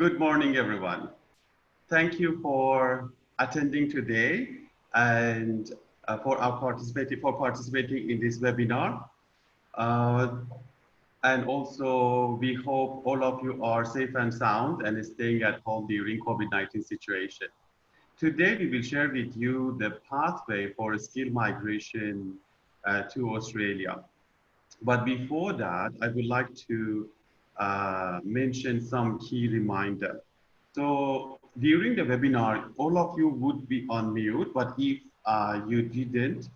Good morning, everyone. Thank you for attending today and for participating in this webinar. And also, we hope all of you are safe and sound and staying at home during COVID-19 situation. Today, we will share with you the pathway for skill migration to Australia. But before that, I would like to mention some key reminder. So during the webinar, all of you would be on mute, but if you didn't,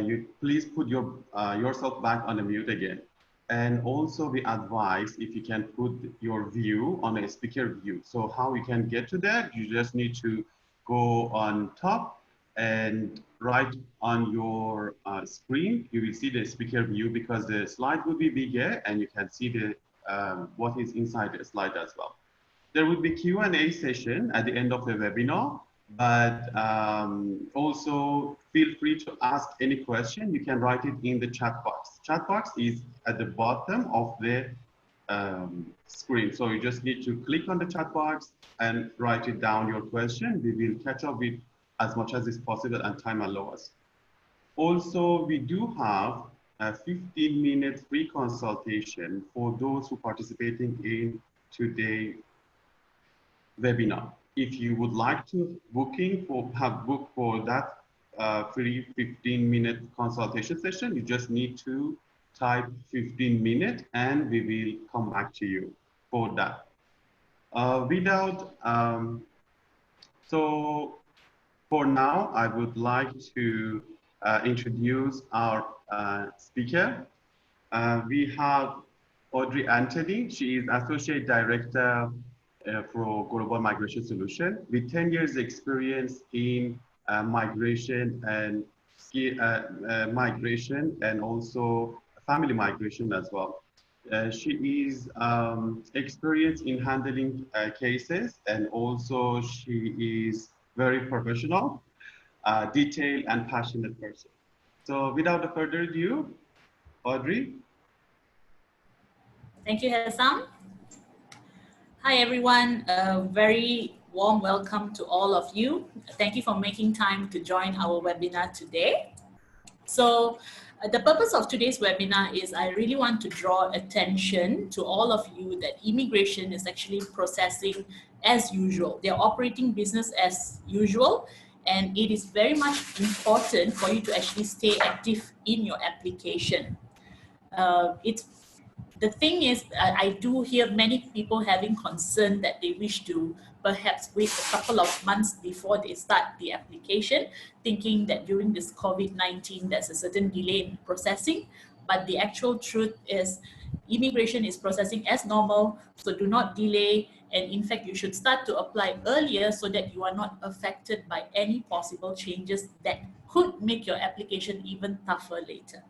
you please put yourself back on a mute again. And also we advise if you can put your view on a speaker view. So how you can get to that, you just need to go on top and right on your screen, you will see the speaker view because the slide will be bigger and you can see the what is inside the slide as well. There will be Q&A session at the end of the webinar, but also feel free to ask any question. You can write it in the chat box. Chat box is at the bottom of the screen. So you just need to click on the chat box and write it down your question. We will catch up with as much as is possible and time allows. Also, we do have a 15-minute free consultation for those who are participating in today's webinar. If you would like to book for that free 15-minute consultation session, you just need to type 15 minutes and we will come back to you for that. So for now, I would like to introduce our speaker. We have Audrey Anthony. She is Associate Director for Global Migration Solution with 10 years experience in migration and also family migration as well. She is experienced in handling cases, and also she is very professional, detailed and passionate person. So without further ado, Audrey. Thank you, Hassam. Hi, everyone. A very warm welcome to all of you. Thank you for making time to join our webinar today. So the purpose of today's webinar is I really want to draw attention to all of you that immigration is actually processing as usual. They're operating business as usual, and it is very much important for you to actually stay active in your application. The thing is, I do hear many people having concern that they wish to perhaps wait a couple of months before they start the application, thinking that during this COVID-19, there's a certain delay in processing. But the actual truth is immigration is processing as normal, so do not delay. And in fact, you should start to apply earlier so that you are not affected by any possible changes that could make your application even tougher later.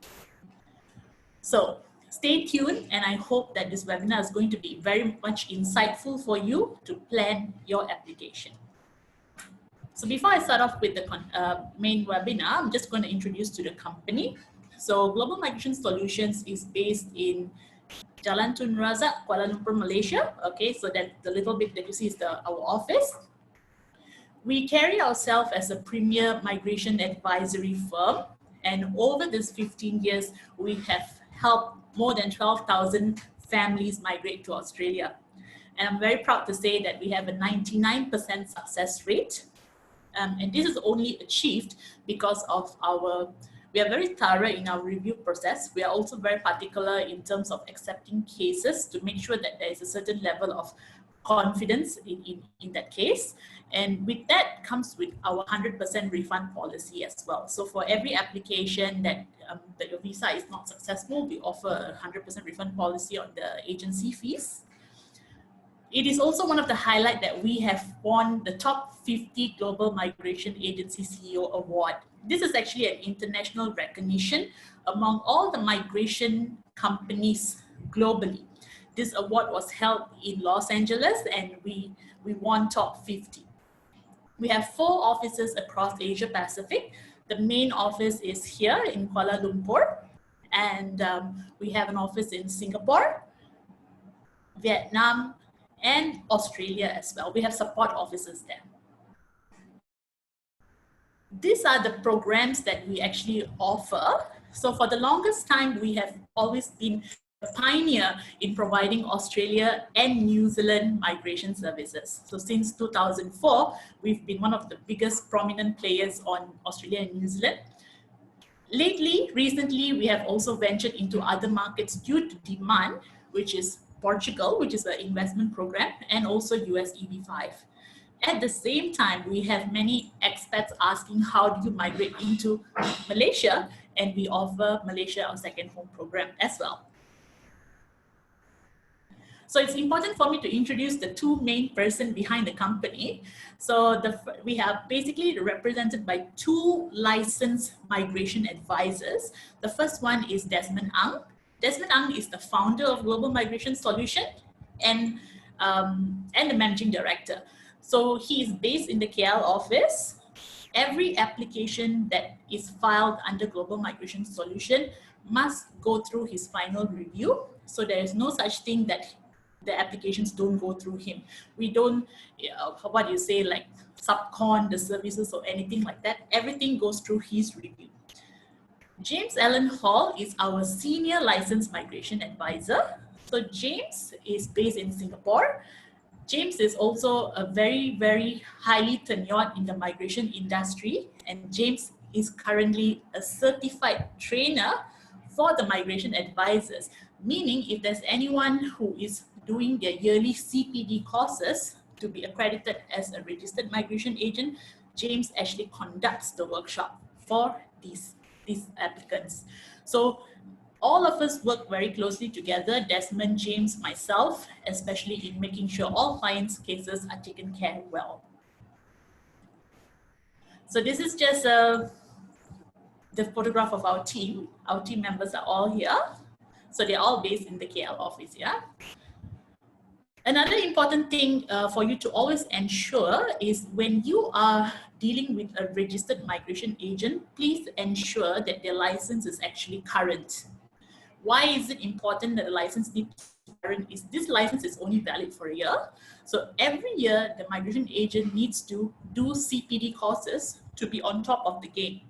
So stay tuned, and I hope that this webinar is going to be very much insightful for you to plan your application. So before I start off with the main webinar, I'm just going to introduce to the company. So Global Migration Solutions is based in Jalan Razak, Kuala Lumpur, Malaysia. Okay, so that the little bit that you see is our office. We carry ourselves as a premier migration advisory firm, and over this 15 years, we have helped more than 12,000 families migrate to Australia. And I'm very proud to say that we have a 99% success rate. And this is only achieved because of we are very thorough in our review process. We are also very particular in terms of accepting cases to make sure that there is a certain level of confidence in that case. And with that comes with our 100% refund policy as well. So for every application that your visa is not successful, we offer a 100% refund policy on the agency fees. It is also one of the highlights that we have won the top 50 Global Migration Agency CEO Award. This is actually an international recognition among all the migration companies globally. This award was held in Los Angeles, and we won top 50. We have 4 offices across Asia Pacific. The main office is here in Kuala Lumpur, and we have an office in Singapore, Vietnam, and Australia as well. We have support offices there. These are the programs that we actually offer. So for the longest time, we have always been a pioneer in providing Australia and New Zealand migration services. So since 2004, we've been one of the biggest prominent players on Australia and New Zealand. Recently, we have also ventured into other markets due to demand, which is Portugal, which is an investment program, and also US EB5. At the same time, we have many expats asking how do you migrate into Malaysia, and we offer Malaysia our second home program as well. So it's important for me to introduce the two main persons behind the company. So we have basically represented by two licensed migration advisors. The first one is Desmond Ang. Desmond Ang is the founder of Global Migration Solution and the managing director. So he is based in the KL office. Every application that is filed under Global Migration Solution must go through his final review. So there is no such thing that the applications don't go through him. We don't, what do you say, like subcon the services or anything like that. Everything goes through his review. James Allen Hall is our senior licensed migration advisor. So James is based in Singapore. James is also a very, very highly tenured in the migration industry, and James is currently a certified trainer for the migration advisors, meaning if there's anyone who is doing their yearly CPD courses to be accredited as a registered migration agent, James actually conducts the workshop for these applicants. So all of us work very closely together, Desmond, James, myself, especially in making sure all clients' cases are taken care of well. So this is just the photograph of our team. Our team members are all here. So they're all based in the KL office, yeah? Another important thing for you to always ensure is when you are dealing with a registered migration agent, please ensure that their license is actually current. Why is it important that the license needs to be current? Is this license is only valid for a year. So every year, the migration agent needs to do CPD courses to be on top of the game,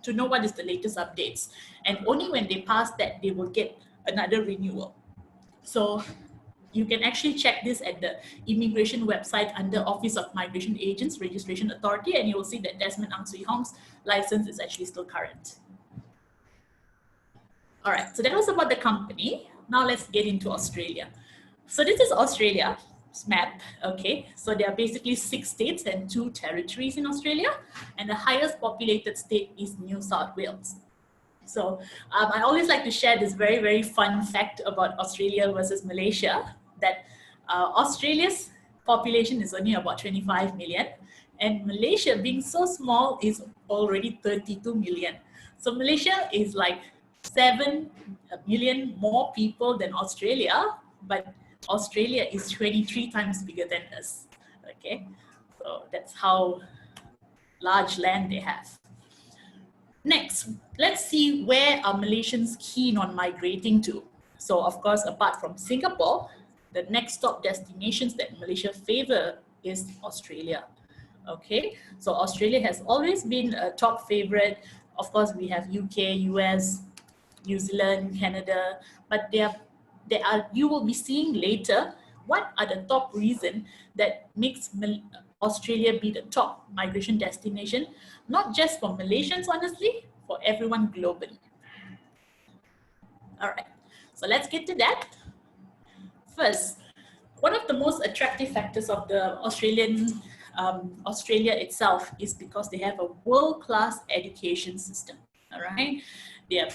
to know what is the latest updates. And only when they pass that, they will get another renewal. So you can actually check this at the immigration website under Office of Migration Agents Registration Authority, and you will see that Desmond Ang Swee Hong's license is actually still current. All right, so that was about the company. Now let's get into Australia. So this is Australia's map, okay? So there are basically 6 states and 2 territories in Australia, and the highest populated state is New South Wales. So I always like to share this very, very fun fact about Australia versus Malaysia, that Australia's population is only about 25 million, and Malaysia, being so small, is already 32 million. So Malaysia is like 7 million more people than Australia, but Australia is 23 times bigger than us, okay? So that's how large land they have. Next, let's see where are Malaysians keen on migrating to. So of course, apart from Singapore, the next top destinations that Malaysia favor is Australia. Okay, so Australia has always been a top favorite. Of course, we have UK, US, New Zealand, Canada, but you will be seeing later what are the top reasons that makes Australia be the top migration destination, not just for Malaysians, honestly, for everyone globally. All right, so let's get to that. First, one of the most attractive factors of the Australia itself is because they have a world-class education system, all right? They are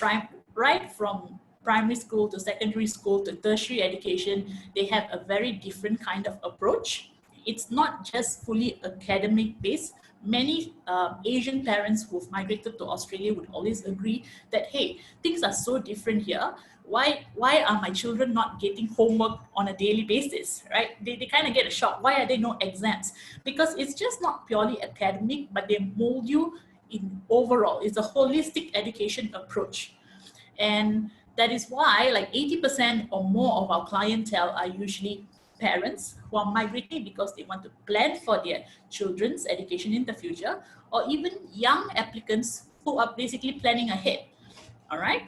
right from primary school to secondary school to tertiary education, they have a very different kind of approach. It's not just fully academic based. Many Asian parents who've migrated to Australia would always agree that, hey, things are so different here. Why are my children not getting homework on a daily basis, right? They kind of get a shock. Why are there no exams? Because it's just not purely academic, but they mold you in overall. It's a holistic education approach. And that is why like 80% or more of our clientele are usually parents who are migrating because they want to plan for their children's education in the future, or even young applicants who are basically planning ahead. All right.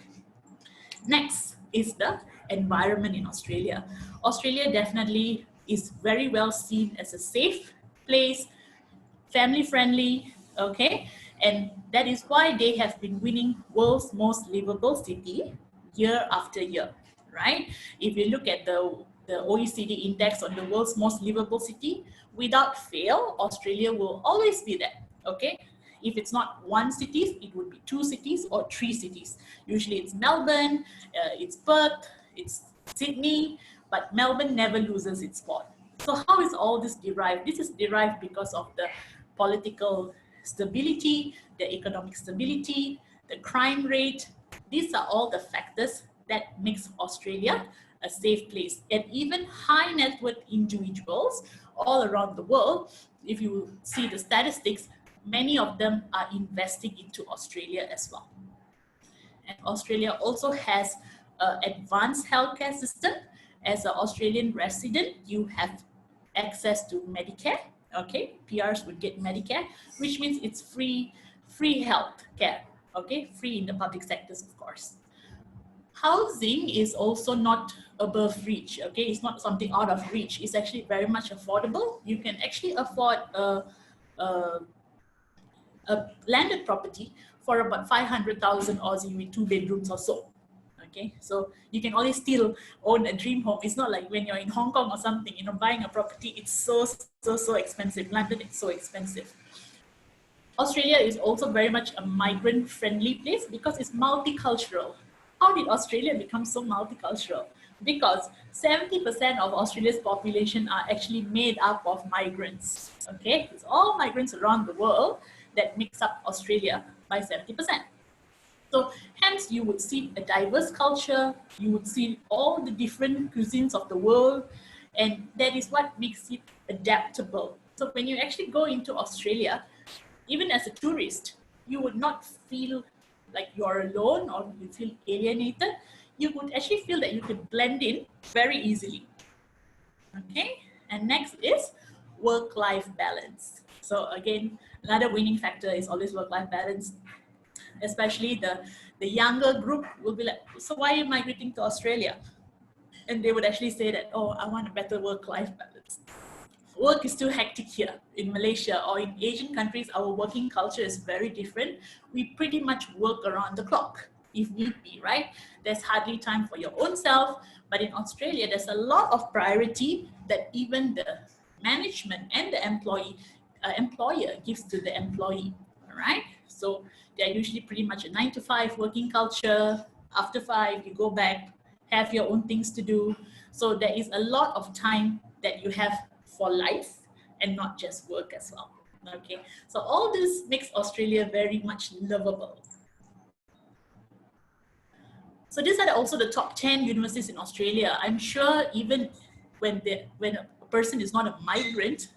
Next is the environment in Australia. Australia definitely is very well seen as a safe place, family friendly, okay? And that is why they have been winning world's most livable city year after year, right? If you look at the OECD index on the world's most livable city, without fail, Australia will always be there, okay? If it's not one city, it would be two cities or three cities. Usually it's Melbourne, it's Perth, it's Sydney, but Melbourne never loses its spot. So how is all this derived? This is derived because of the political stability, the economic stability, the crime rate. These are all the factors that makes Australia a safe place. And even high net worth individuals all around the world, if you see the statistics, many of them are investing into Australia as well. And Australia also has an advanced healthcare system. As an Australian resident, you have access to Medicare. Okay, PRs would get Medicare, which means it's free health care. Okay, free in the public sectors, of course. Housing is also not above reach. Okay, it's not something out of reach. It's actually very much affordable. You can actually afford a landed property for about 500,000 Aussie with 2 bedrooms or so. Okay, so you can always still own a dream home. It's not like when you're in Hong Kong or something, you know, buying a property, it's so expensive. London, it's so expensive. Australia is also very much a migrant friendly place because it's multicultural. How did Australia become so multicultural? Because 70% of Australia's population are actually made up of migrants. Okay, it's all migrants around the world that makes up Australia by 70%. So hence you would see a diverse culture, you would see all the different cuisines of the world, and that is what makes it adaptable. So when you actually go into Australia, even as a tourist, you would not feel like you're alone or you feel alienated. You would actually feel that you could blend in very easily. Okay, and next is work-life balance. So again, another winning factor is always work-life balance. Especially the younger group will be like, so why are you migrating to Australia? And they would actually say that, oh, I want a better work-life balance. Work is too hectic here. In Malaysia or in Asian countries, our working culture is very different. We pretty much work around the clock if need be, right? There's hardly time for your own self. But in Australia, there's a lot of priority that even the management and the employer gives to the employee, all right? So they're usually pretty much a 9 to 5 working culture. After 5, you go back, have your own things to do. So there is a lot of time that you have for life and not just work as well. Okay, so all this makes Australia very much livable. So these are also the top 10 universities in Australia. I'm sure even when a person is not a migrant,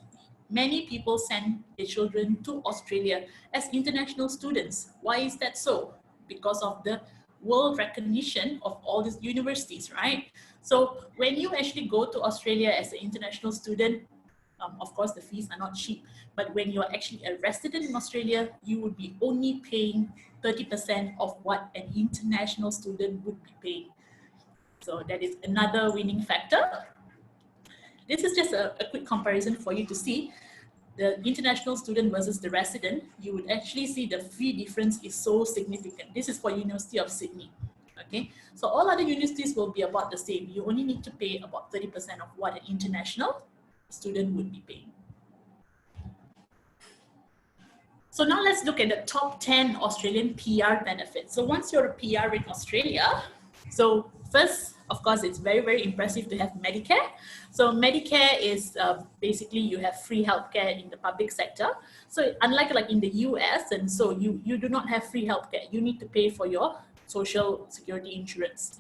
many people send their children to Australia as international students. Why is that so? Because of the world recognition of all these universities, right? So when you actually go to Australia as an international student, of course, the fees are not cheap, but when you're actually a resident in Australia, you would be only paying 30% of what an international student would be paying. So that is another winning factor. This is just a quick comparison for you to see the international student versus the resident. You would actually see the fee difference is so significant. This is for University of Sydney. Okay, so all other universities will be about the same. You only need to pay about 30% of what an international student would be paying. So now let's look at the top 10 Australian PR benefits. So once you're a PR in Australia, so first, of course, it's very, very impressive to have Medicare. So Medicare is basically you have free healthcare in the public sector. So unlike like in the US, and so you do not have free healthcare. You need to pay for your social security insurance.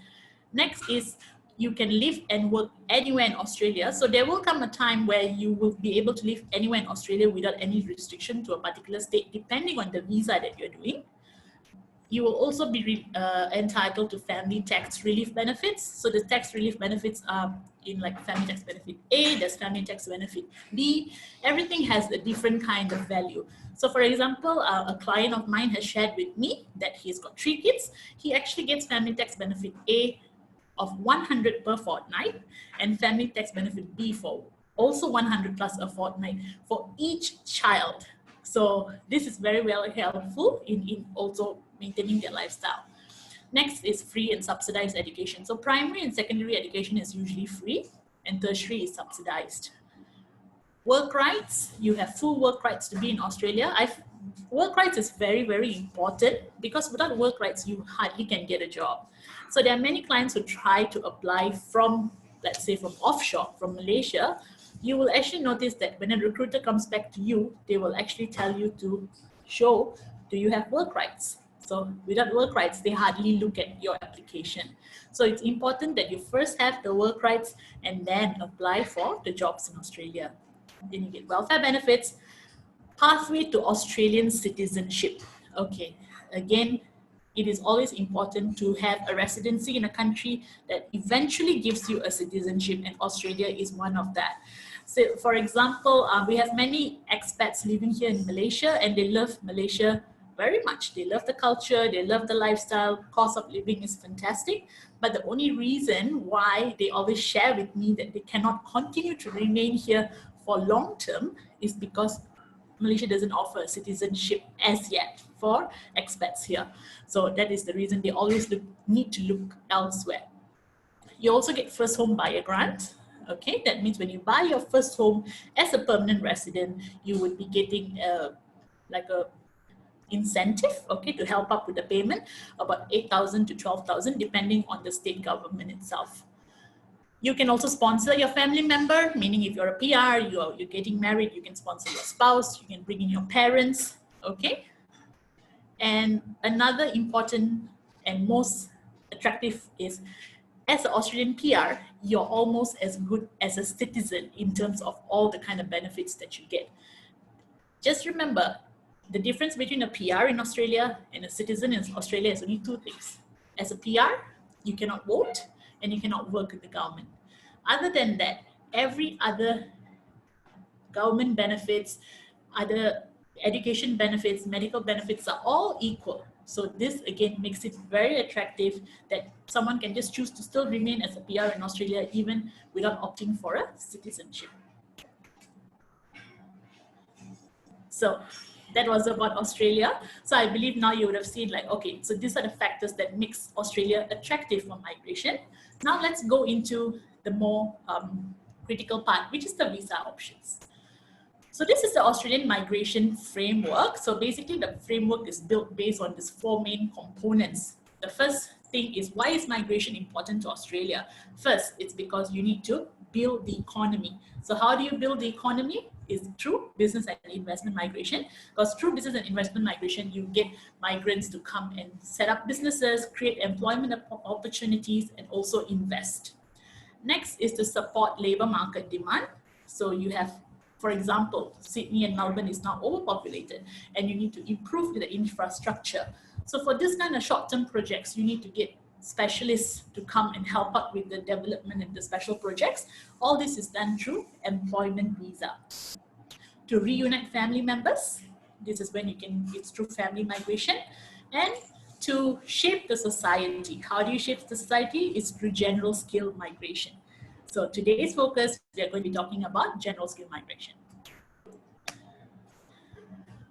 Next is you can live and work anywhere in Australia. So there will come a time where you will be able to live anywhere in Australia without any restriction to a particular state, depending on the visa that you're doing. you will also be entitled to family tax relief benefits. So the tax relief benefits are in like family tax benefit A, there's family tax benefit B. Everything has a different kind of value. So for example, a client of mine has shared with me that he's got 3 kids. He actually gets family tax benefit A of 100 per fortnight and family tax benefit B for also 100 plus a fortnight for each child. So this is very well helpful in also maintaining their lifestyle. Next is free and subsidized education. So primary and secondary education is usually free and tertiary is subsidized. Work rights, you have full work rights to be in Australia. Work rights is very, very important because without work rights, you hardly can get a job. So there are many clients who try to apply from, let's say from offshore, from Malaysia. You will actually notice that when a recruiter comes back to you, they will actually tell you to show, do you have work rights? So without work rights, they hardly look at your application. So it's important that you first have the work rights and then apply for the jobs in Australia. Then you get welfare benefits, pathway to Australian citizenship. Okay, again, it is always important to have a residency in a country that eventually gives you a citizenship, and Australia is one of that. So for example, we have many expats living here in Malaysia and they love Malaysia very much. They love the culture, they love the lifestyle, cost of living is fantastic. But the only reason why they always share with me that they cannot continue to remain here for long term is because Malaysia doesn't offer citizenship as yet for expats here. So that is the reason they always need to look elsewhere. You also get first home buyer grant. Okay, that means when you buy your first home as a permanent resident, you would be getting like a incentive, okay, to help up with the payment, about 8,000 to 12,000, depending on the state government itself. You can also sponsor your family member, meaning if you're a PR, you're getting married, you can sponsor your spouse, you can bring in your parents, okay? And another important and most attractive is, as an Australian PR, you're almost as good as a citizen in terms of all the kind of benefits that you get. Just remember, the difference between a PR in Australia and a citizen in Australia is only 2 things. As a PR, you cannot vote and you cannot work with the government. Other than that, every other government benefits, other education benefits, medical benefits are all equal. So this again makes it very attractive that someone can just choose to still remain as a PR in Australia even without opting for a citizenship. So that was about Australia. So I believe now you would have seen like, okay, so these are the factors that makes Australia attractive for migration. Now let's go into the more critical part, which is the visa options. So this is the Australian migration framework. So basically the framework is built based on these 4 main components. The first thing is, why is migration important to Australia? First, it's because you need to build the economy. So how do you build the economy? Is through business and investment migration, because through business and investment migration, you get migrants to come and set up businesses, create employment opportunities, and also invest. Next is to support labor market demand. So you have, for example, Sydney and Melbourne is now overpopulated and you need to improve the infrastructure. So for this kind of short-term projects, you need to get specialists to come and help out with the development and the special projects. All this is done through employment visa. To reunite family members, this is when it's through family migration. And to shape the society. How do you shape the society? It's through general skill migration. So today's focus, we are going to be talking about general skill migration.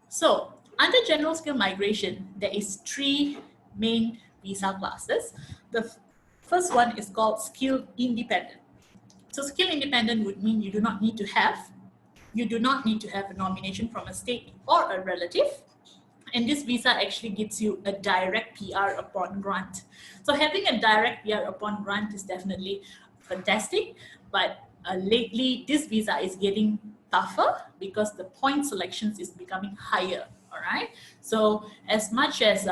So under general skill migration, there is 3 main visa classes. The first one is called skill independent. So skill independent would mean you do not need to have a nomination from a state or a relative. And this visa actually gives you a direct PR upon grant. So having a direct PR upon grant is definitely fantastic, but lately this visa is getting tougher because the point selections is becoming higher, all right? So as much as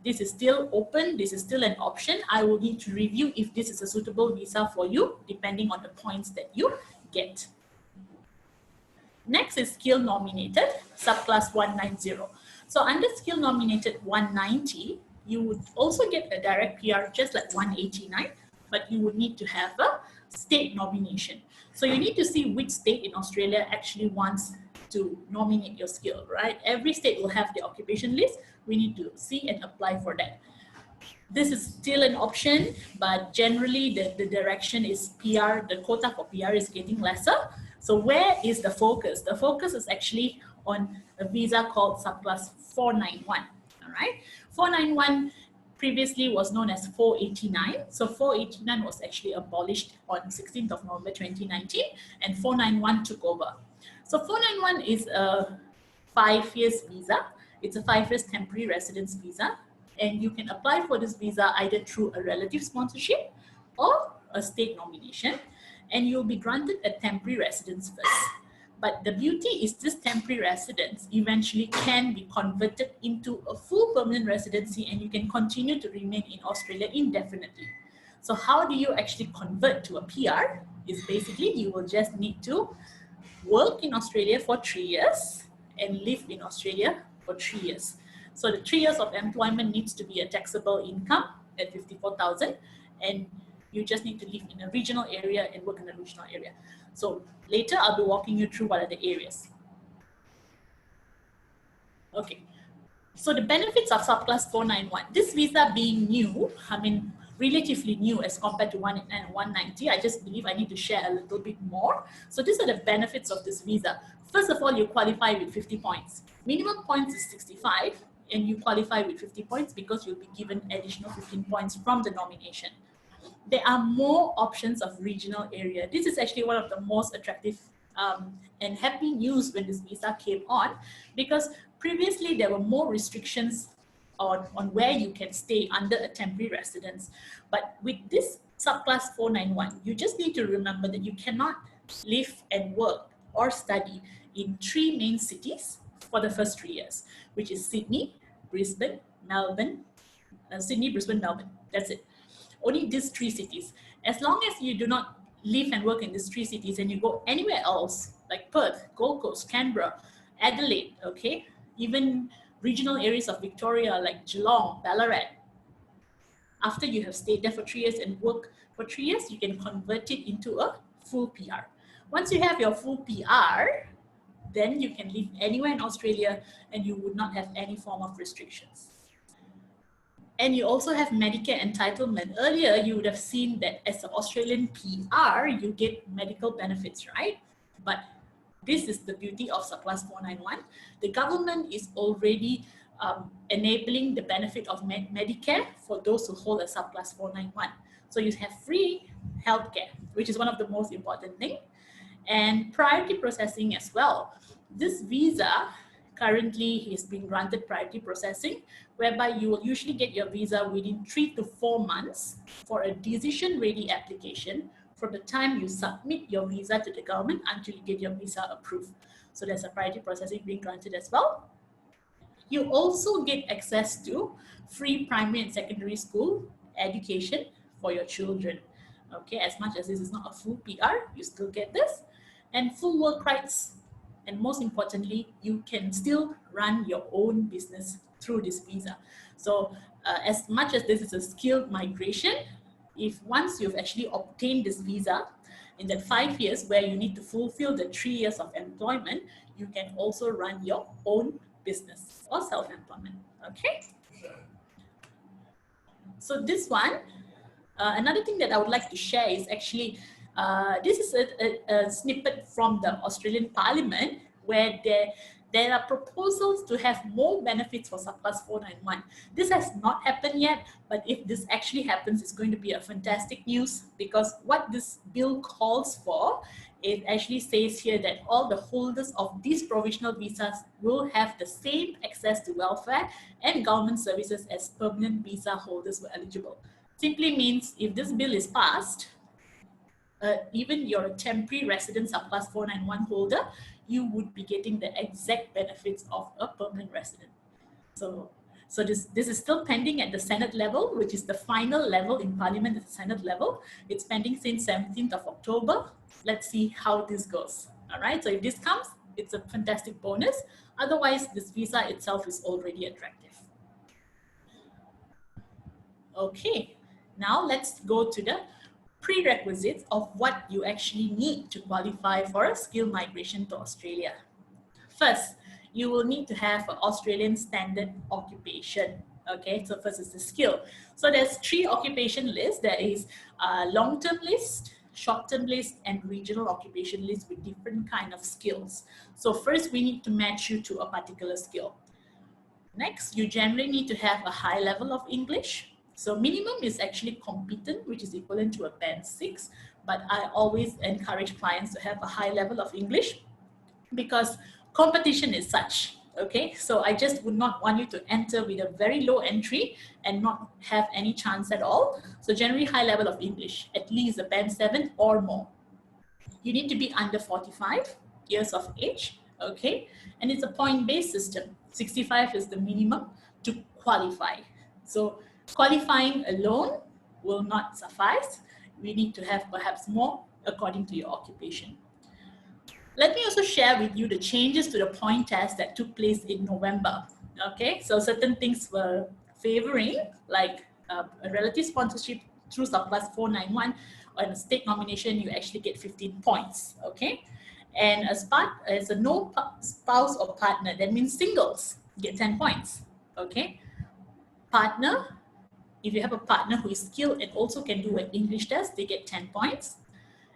this is still open, this is still an option, I will need to review if this is a suitable visa for you, depending on the points that you get. Next is skill nominated, subclass 190. So under skill nominated 190, you would also get a direct PR just like 189, but you would need to have a state nomination. So you need to see which state in Australia actually wants to nominate your skill, right? Every state will have the occupation list. We need to see and apply for that. This is still an option, but generally the direction is PR, the quota for PR is getting lesser. So where is the focus? The focus is actually on a visa called subclass 491, all right? 491 previously was known as 489. So 489 was actually abolished on 16th of November 2019, and 491 took over. So 491 is a 5 years visa. It's a 5 years temporary residence visa. And you can apply for this visa either through a relative sponsorship or a state nomination, and you'll be granted a temporary residence first. But the beauty is this temporary residence eventually can be converted into a full permanent residency, and you can continue to remain in Australia indefinitely. So how do you actually convert to a PR? Is basically you will just need to work in Australia for 3 years and live in Australia for 3 years. So the 3 years of employment needs to be a taxable income at 54,000, and you just need to live in a regional area and work in a regional area. So later I'll be walking you through what are the areas. Okay, so the benefits of subclass 491. This visa being new, I mean relatively new as compared to 190, I just believe I need to share a little bit more. So these are the benefits of this visa. First of all, you qualify with 50 points. Minimum points is 65, and you qualify with 50 points because you'll be given additional 15 points from the nomination. There are more options of regional area. This is actually one of the most attractive and happy news when this visa came on, because previously there were more restrictions on where you can stay under a temporary residence. But with this subclass 491, you just need to remember that you cannot live and work or study in 3 main cities for the first 3 years, which is Sydney, Brisbane, Melbourne, Sydney, Brisbane, Melbourne. That's it. Only these 3 cities. As long as you do not live and work in these 3 cities and you go anywhere else, like Perth, Gold Coast, Canberra, Adelaide, okay, even regional areas of Victoria like Geelong, Ballarat, after you have stayed there for 3 years and work for 3 years, you can convert it into a full PR. Once you have your full PR, then you can live anywhere in Australia and you would not have any form of restrictions. And you also have Medicare entitlement. Earlier, you would have seen that as an Australian PR, you get medical benefits, right? But this is the beauty of subclass 491. The government is already enabling the benefit of Medicare for those who hold a subclass 491. So you have free healthcare, which is one of the most important things, and priority processing as well. This visa currently is being granted priority processing, whereby you will usually get your visa within 3 to 4 months for a decision-ready application from the time you submit your visa to the government until you get your visa approved. So there's a priority processing being granted as well. You also get access to free primary and secondary school education for your children. Okay, as much as this is not a full PR, you still get this. And full work rights. And most importantly, you can still run your own business through this visa. So as much as this is a skilled migration, if once you've actually obtained this visa in that 5 years where you need to fulfill the 3 years of employment, you can also run your own business or self-employment, okay? So this one, another thing that I would like to share is actually, this is a snippet from the Australian Parliament where there are proposals to have more benefits for subclass 491. This has not happened yet, but if this actually happens, it's going to be a fantastic news, because what this bill calls for, it actually says here that all the holders of these provisional visas will have the same access to welfare and government services as permanent visa holders were eligible. Simply means if this bill is passed, even your temporary resident subclass 491 holder, you would be getting the exact benefits of a permanent resident. So this is still pending at the Senate level, which is the final level in Parliament at the Senate level. It's pending since 17th of October. Let's see how this goes. All right, so if this comes, it's a fantastic bonus. Otherwise, this visa itself is already attractive. Okay, now let's go to the prerequisites of what you actually need to qualify for a skill migration to Australia. First, you will need to have an Australian standard occupation. Okay, so first is the skill. So there's 3 occupation lists. There is a long-term list, short-term list, and regional occupation list with different kind of skills. So first, we need to match you to a particular skill. Next, you generally need to have a high level of English. So minimum is actually competent, which is equivalent to a band 6. But I always encourage clients to have a high level of English because competition is such. Okay, so I just would not want you to enter with a very low entry and not have any chance at all. So generally high level of English, at least a band 7 or more. You need to be under 45 years of age, okay? And it's a point-based system. 65 is the minimum to qualify. So qualifying alone will not suffice. We need to have perhaps more according to your occupation. Let me also share with you the changes to the point test that took place in November. Okay, so certain things were favoring, like a relative sponsorship through SUBCLASS 491, or a state nomination, you actually get 15 points. Okay, and as a no spouse or partner, that means singles get 10 points. Okay, partner, if you have a partner who is skilled and also can do an English test, they get 10 points.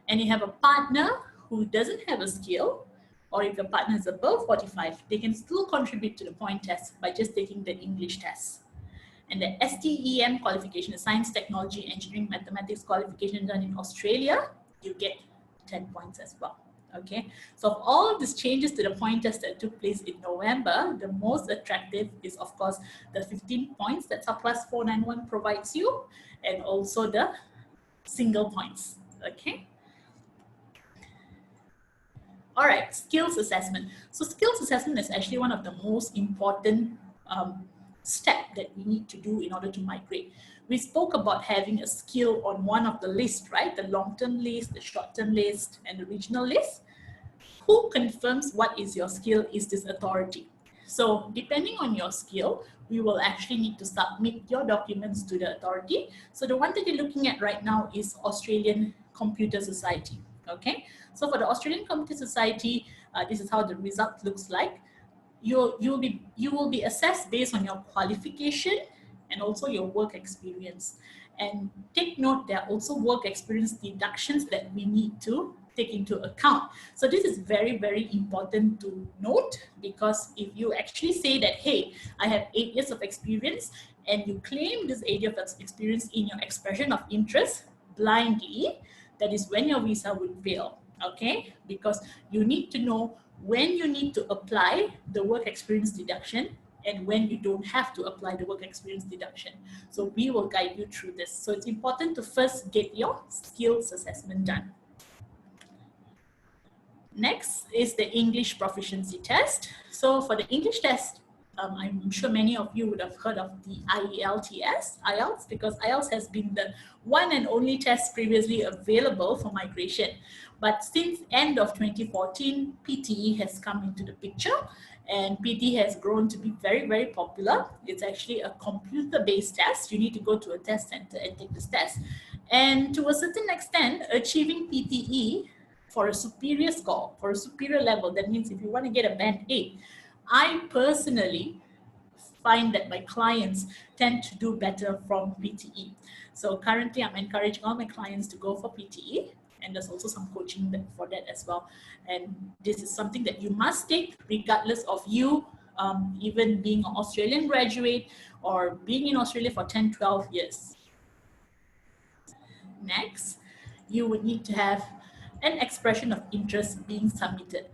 And you have a partner who doesn't have a skill, or if your partner is above 45, they can still contribute to the point test by just taking the English test. And the STEM qualification, the Science, Technology, Engineering, Mathematics qualification done in Australia, you get 10 points as well. Okay, so of all of these changes to the point test that took place in November, the most attractive is of course the 15 points that SUBCLASS 491 provides you, and also the single points. Okay. All right, skills assessment. So skills assessment is actually one of the most important step that we need to do in order to migrate. We spoke about having a skill on one of the lists, right? The long-term list, the short-term list, and the regional list. Who confirms what is your skill is this authority. So depending on your skill, we will actually need to submit your documents to the authority. So the one that you're looking at right now is Australian Computer Society. Okay, so for the Australian Computer Society, this is how the result looks like. You will be assessed based on your qualification and also your work experience. And take note, there are also work experience deductions that we need to take into account. So this is very, very important to note, because if you actually say that, hey, I have 8 years of experience, and you claim this 8 years of experience in your expression of interest blindly, that is when your visa would fail, okay? Because you need to know when you need to apply the work experience deduction and when you don't have to apply the work experience deduction. So we will guide you through this. So it's important to first get your skills assessment done. Next is the English proficiency test. So for the English test, I'm sure many of you would have heard of the IELTS, because IELTS has been the one and only test previously available for migration. But since end of 2014, PTE has come into the picture, and PTE has grown to be very, very popular. It's actually a computer-based test. You need to go to a test center and take this test. And to a certain extent, achieving PTE for a superior score, for a superior level, that means if you want to get a band 8, I personally find that my clients tend to do better from PTE. So currently I'm encouraging all my clients to go for PTE, and there's also some coaching for that as well. And this is something that you must take regardless of you even being an Australian graduate or being in Australia for 10, 12 years. Next, you would need to have an expression of interest being submitted.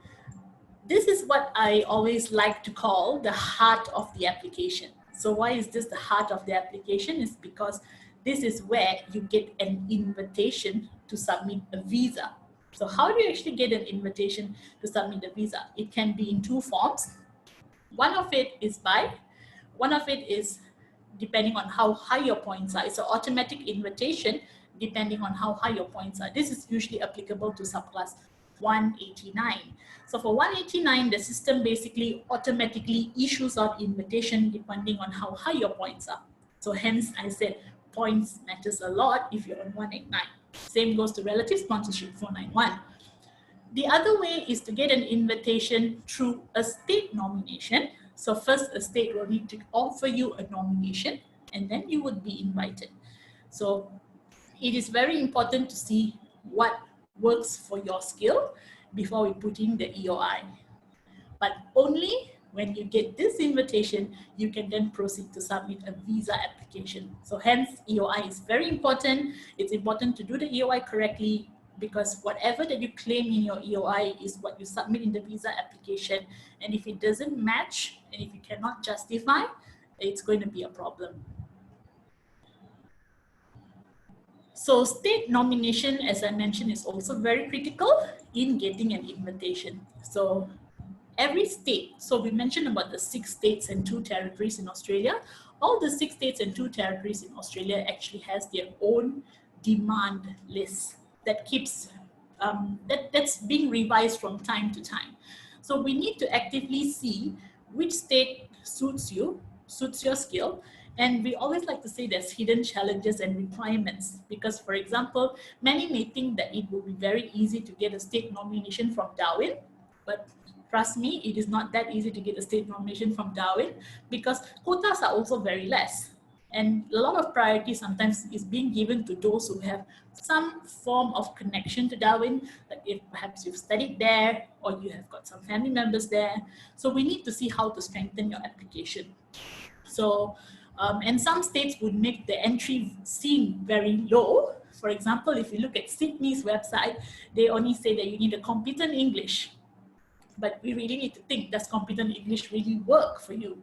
This is what I always like to call the heart of the application. So why is this the heart of the application? Is because this is where you get an invitation to submit a visa. So how do you actually get an invitation to submit a visa? It can be in 2 forms. One of it is depending on how high your points are. It's an automatic invitation depending on how high your points are. This is usually applicable to SUBCLASS 189. So for 189, the system basically automatically issues out invitation depending on how high your points are. So hence I said points matters a lot if you're on 189. Same goes to relative sponsorship 491. The other way is to get an invitation through a state nomination. So first a state will need to offer you a nomination and then you would be invited. So it is very important to see what works for your skill before we put in the EOI. But only when you get this invitation, you can then proceed to submit a visa application. So hence EOI is very important. It's important to do the EOI correctly, because whatever that you claim in your EOI is what you submit in the visa application. And if it doesn't match, and if you cannot justify, it's going to be a problem. So state nomination, as I mentioned, is also very critical in getting an invitation. So every state, so we mentioned about the 6 states and 2 territories in Australia. All the 6 states and 2 territories in Australia actually has their own demand list that keeps, that's being revised from time to time. So we need to actively see which state suits you, suits your skill. And we always like to say there's hidden challenges and requirements, because for example, many may think that it will be very easy to get a state nomination from Darwin, but trust me, it is not that easy to get a state nomination from Darwin, because quotas are also very less. And a lot of priority sometimes is being given to those who have some form of connection to Darwin, like if perhaps you've studied there or you have got some family members there. So we need to see how to strengthen your application. So, and some states would make the entry seem very low. For example, if you look at Sydney's website, they only say that you need a competent English. But we really need to think, does competent English really work for you?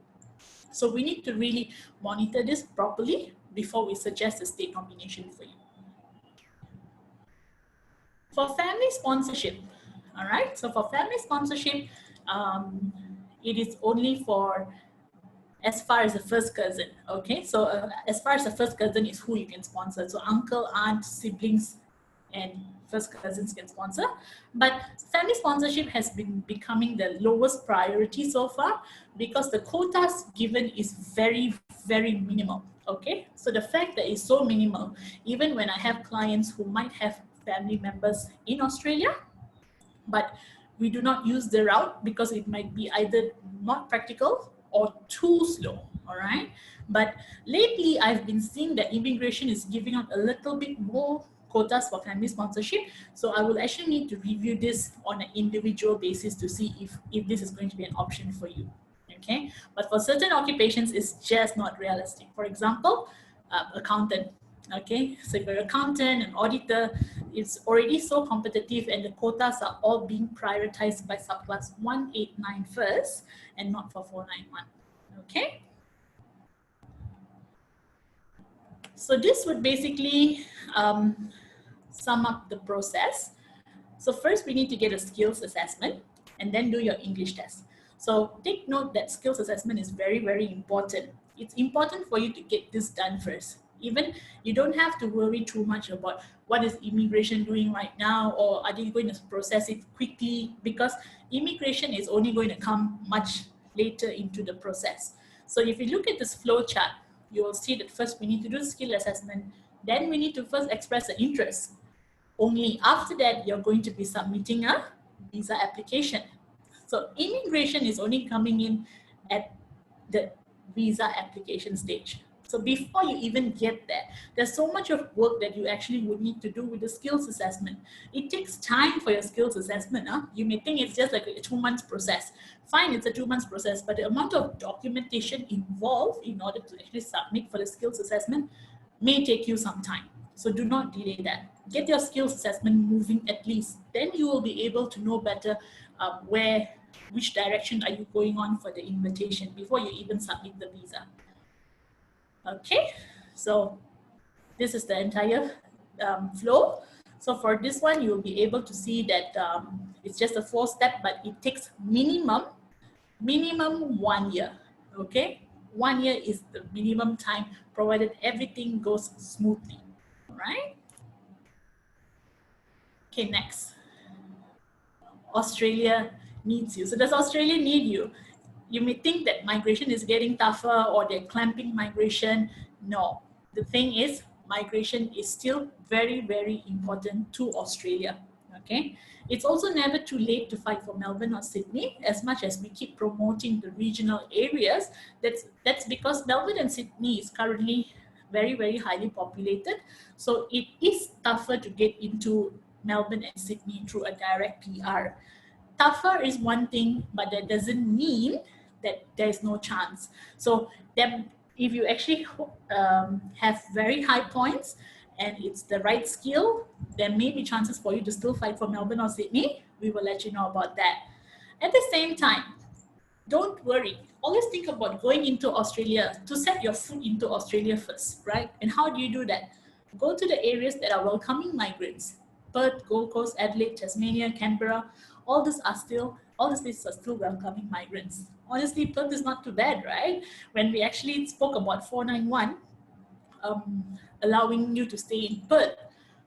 So we need to really monitor this properly before we suggest a state nomination for you. For family sponsorship, all right? So for family sponsorship, it is only for as far as the first cousin, okay? So as far as the first cousin is who you can sponsor. So uncle, aunt, siblings, and first cousins can sponsor. But family sponsorship has been becoming the lowest priority so far, because the quotas given is very, very minimal, okay? So the fact that it's so minimal, even when I have clients who might have family members in Australia, but we do not use the route because it might be either not practical or too slow, all right? But lately, I've been seeing that immigration is giving out a little bit more quotas for family sponsorship. So I will actually need to review this on an individual basis to see if this is going to be an option for you, okay? But for certain occupations, it's just not realistic. For example, accountant, okay? So if you're an accountant, an auditor, it's already so competitive and the quotas are all being prioritized by subclass 189 first and not for 491, okay? So this would basically sum up the process. So first we need to get a skills assessment and then do your English test. So take note that skills assessment is very, very important. It's important for you to get this done first. Even you don't have to worry too much about what is immigration doing right now, or are they going to process it quickly, because immigration is only going to come much later into the process. So if you look at this flow chart, you will see that first we need to do the skill assessment, then we need to first express an interest. Only after that, you're going to be submitting a visa application. So immigration is only coming in at the visa application stage. So before you even get there, there's so much of work that you actually would need to do with the skills assessment. It takes time for your skills assessment. You may think it's just like a 2 months process. Fine, it's a 2 months process, but the amount of documentation involved in order to actually submit for the skills assessment may take you some time. So do not delay that. Get your skills assessment moving at least. Then you will be able to know better which direction are you going on for the invitation before you even submit the visa. Okay, so this is the entire flow. So for this one, you will be able to see that it's just a 4-step, but it takes minimum 1 year, okay? 1 year is the minimum time, provided everything goes smoothly, all right? Okay, next. Australia needs you. So does Australia need you? You may think that migration is getting tougher or they're clamping migration. No, the thing is, migration is still very, very important to Australia. Okay, it's also never too late to fight for Melbourne or Sydney. As much as we keep promoting the regional areas, that's because Melbourne and Sydney is currently very, very highly populated. So it is tougher to get into Melbourne and Sydney through a direct PR. Tougher is one thing, but that doesn't mean that there's no chance. So then if you actually have very high points and it's the right skill, there may be chances for you to still fight for Melbourne or Sydney. We will let you know about that. At the same time, don't worry. Always think about going into Australia, to set your foot into Australia first, right? And how do you do that? Go to the areas that are welcoming migrants. Perth, Gold Coast, Adelaide, Tasmania, Canberra, all these places are still welcoming migrants. Honestly, Perth is not too bad, right? When we actually spoke about 491, allowing you to stay in Perth,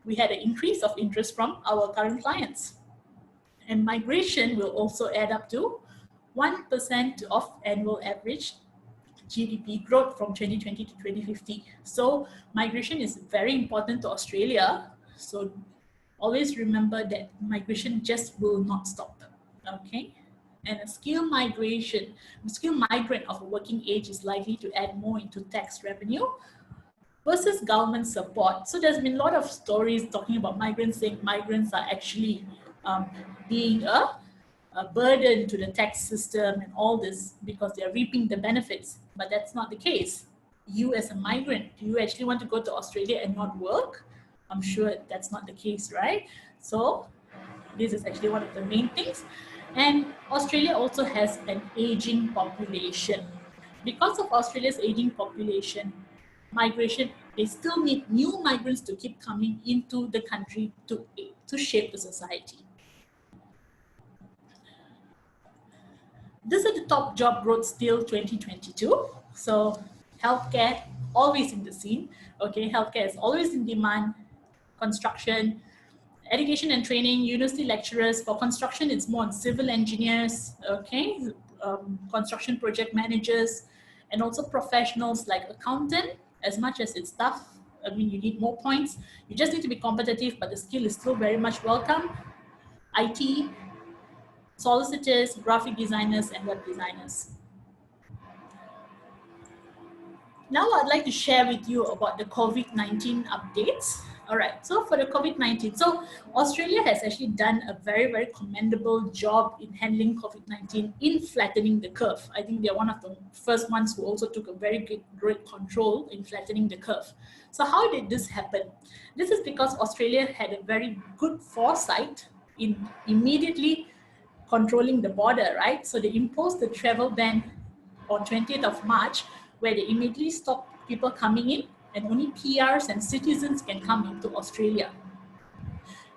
we had an increase of interest from our current clients. And migration will also add up to 1% of annual average GDP growth from 2020 to 2050. So migration is very important to Australia. So always remember that migration just will not stop, okay? And a skilled migrant of a working age is likely to add more into tax revenue versus government support. So there's been a lot of stories talking about migrants, saying migrants are actually being a burden to the tax system and all this because they're reaping the benefits, but that's not the case. You as a migrant, do you actually want to go to Australia and not work? I'm sure that's not the case, right? So this is actually one of the main things. And Australia also has an aging population. Because of Australia's aging population, migration, they still need new migrants to keep coming into the country to shape the society. These are the top job growth still 2022. So healthcare, always in the scene. Okay, healthcare is always in demand. Construction, education and training, university lecturers. For construction, it's more on civil engineers, okay, construction project managers, and also professionals like accountant. As much as it's tough, I mean, you need more points. You just need to be competitive, but the skill is still very much welcome. IT, solicitors, graphic designers, and web designers. Now I'd like to share with you about the COVID-19 updates. All right, so for the COVID-19, so Australia has actually done a very, very commendable job in handling COVID-19, in flattening the curve. I think they're one of the first ones who also took a very great control in flattening the curve. So how did this happen? This is because Australia had a very good foresight in immediately controlling the border, right? So they imposed the travel ban on 20th of March, where they immediately stopped people coming in and only PRs and citizens can come into Australia.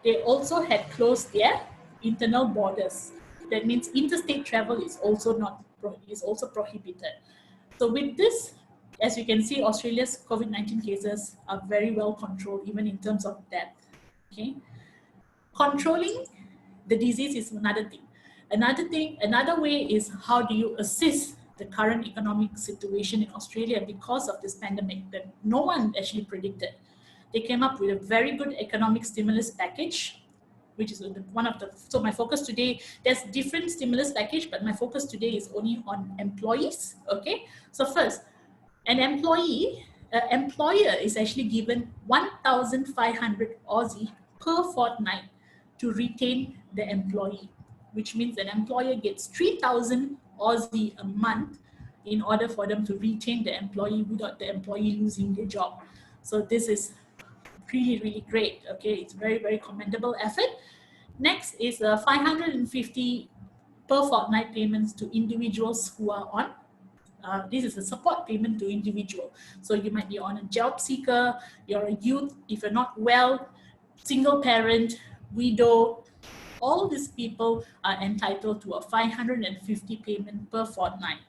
They also had closed their internal borders. That means interstate travel is also prohibited. So with this, as you can see, Australia's COVID-19 cases are very well controlled, even in terms of death. Okay, controlling the disease is another thing. Another way is how do you assist the current economic situation in Australia because of this pandemic that no one actually predicted. They came up with a very good economic stimulus package, which is one of the, so my focus today, there's different stimulus package, but my focus today is only on employees, okay? So first, an employer is actually given 1,500 Aussie per fortnight to retain the employee, which means an employer gets 3,000 Aussie a month in order for them to retain the employee without the employee losing their job. So this is really, really great. Okay, it's very, very commendable effort. Next is 550 per fortnight payments to individuals who are on. This is a support payment to individual. So you might be on a job seeker, you're a youth, if you're not well, single parent, widow, all these people are entitled to a 550 payment per fortnight.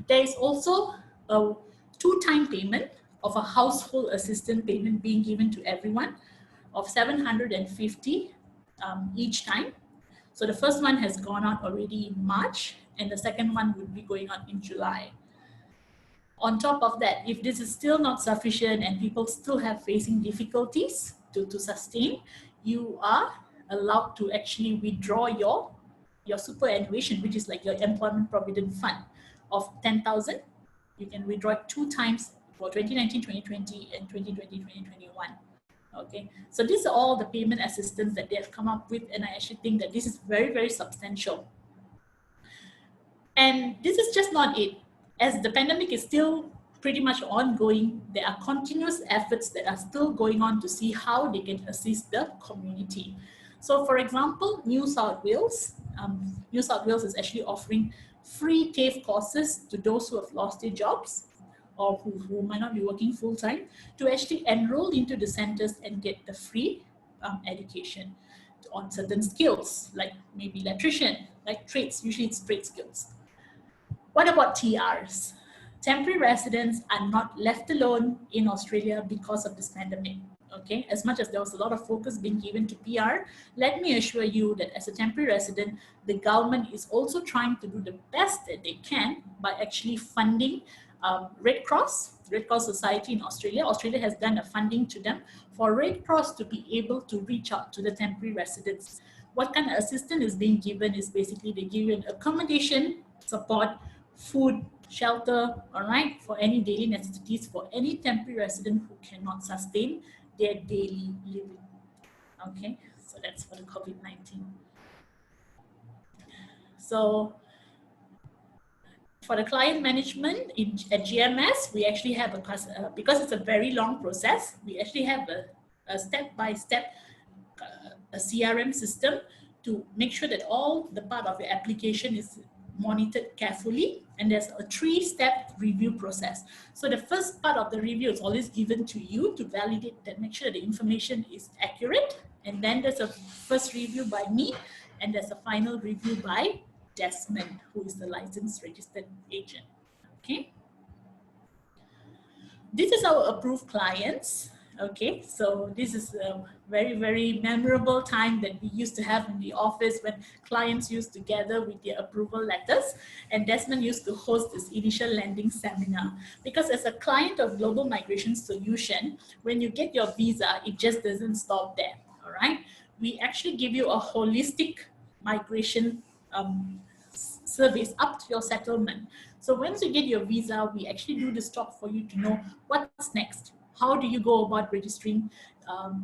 There is also a two-time payment of a household assistance payment being given to everyone of 750 each time. So the first one has gone out already in March, and the second one would be going on in July. On top of that, if this is still not sufficient and people still have facing difficulties to sustain, you are allowed to actually withdraw your superannuation, which is like your employment provident fund of 10,000. You can withdraw it 2 times for 2019, 2020, and 2020, 2021. Okay, so these are all the payment assistance that they have come up with, and I actually think that this is very, very substantial. And this is just not it. As the pandemic is still pretty much ongoing, there are continuous efforts that are still going on to see how they can assist the community. So for example, New South Wales is actually offering free TAFE courses to those who have lost their jobs or who might not be working full-time, to actually enroll into the centers and get the free education on certain skills, like maybe electrician, like trades, usually it's trade skills. What about TRs? Temporary residents are not left alone in Australia because of this pandemic. Okay, as much as there was a lot of focus being given to PR, let me assure you that as a temporary resident, the government is also trying to do the best that they can by actually funding Red Cross Society in Australia. Australia has done a funding to them for Red Cross to be able to reach out to the temporary residents. What kind of assistance is being given is basically they give you an accommodation support, food, shelter, all right, for any daily necessities for any temporary resident who cannot sustain their daily living. Okay, so that's for the COVID-19. So for the client management at GMS, we actually have because it's a very long process, we actually have a step-by-step a CRM system to make sure that all the part of your application is monitored carefully, and there's a 3-step review process. So the first part of the review is always given to you to validate that, make sure that the information is accurate, and then there's a first review by me, and there's a final review by Desmond, who is the licensed registered agent. Okay, this is our approved clients. Okay, so this is a very, very memorable time that we used to have in the office when clients used to gather with their approval letters, and Desmond used to host this initial lending seminar. Because as a client of Global Migration Solution, when you get your visa, it just doesn't stop there, all right? We actually give you a holistic migration service up to your settlement. So once you get your visa, we actually do this talk for you to know what's next. How do you go about registering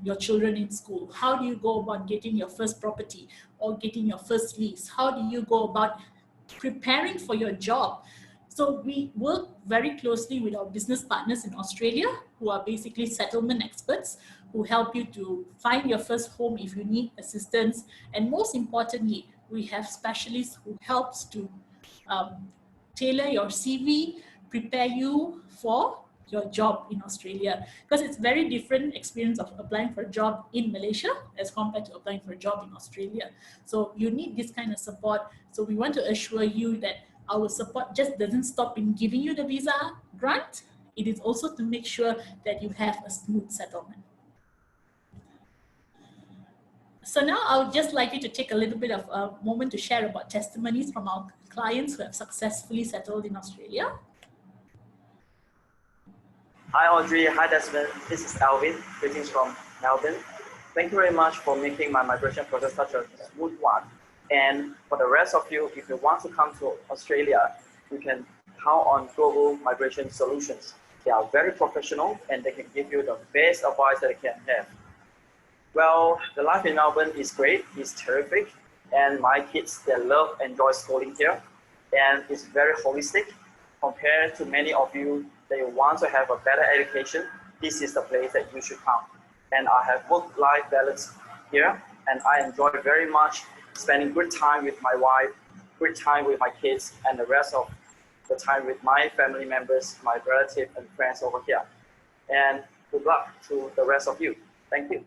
your children in school? How do you go about getting your first property or getting your first lease? How do you go about preparing for your job? So we work very closely with our business partners in Australia, who are basically settlement experts, who help you to find your first home if you need assistance. And most importantly, we have specialists who helps to tailor your CV, prepare you for your job in Australia, because it's very different experience of applying for a job in Malaysia as compared to applying for a job in Australia. So you need this kind of support. So we want to assure you that our support just doesn't stop in giving you the visa grant. It is also to make sure that you have a smooth settlement. So now I would just like you to take a little bit of a moment to share about testimonies from our clients who have successfully settled in Australia. Hi Audrey, hi Desmond. This is Alvin, greetings from Melbourne. Thank you very much for making my migration process such a smooth one. And for the rest of you, if you want to come to Australia, you can count on Global Migration Solutions. They are very professional and they can give you the best advice that they can have. Well, the life in Melbourne is great, it's terrific, and my kids, they enjoy schooling here, and it's very holistic. Compared to many of you, they want to have a better education, this is the place that you should come. And I have work-life balance here, and I enjoy very much spending good time with my wife, good time with my kids, and the rest of the time with my family members, my relatives and friends over here. And good luck to the rest of you. Thank you.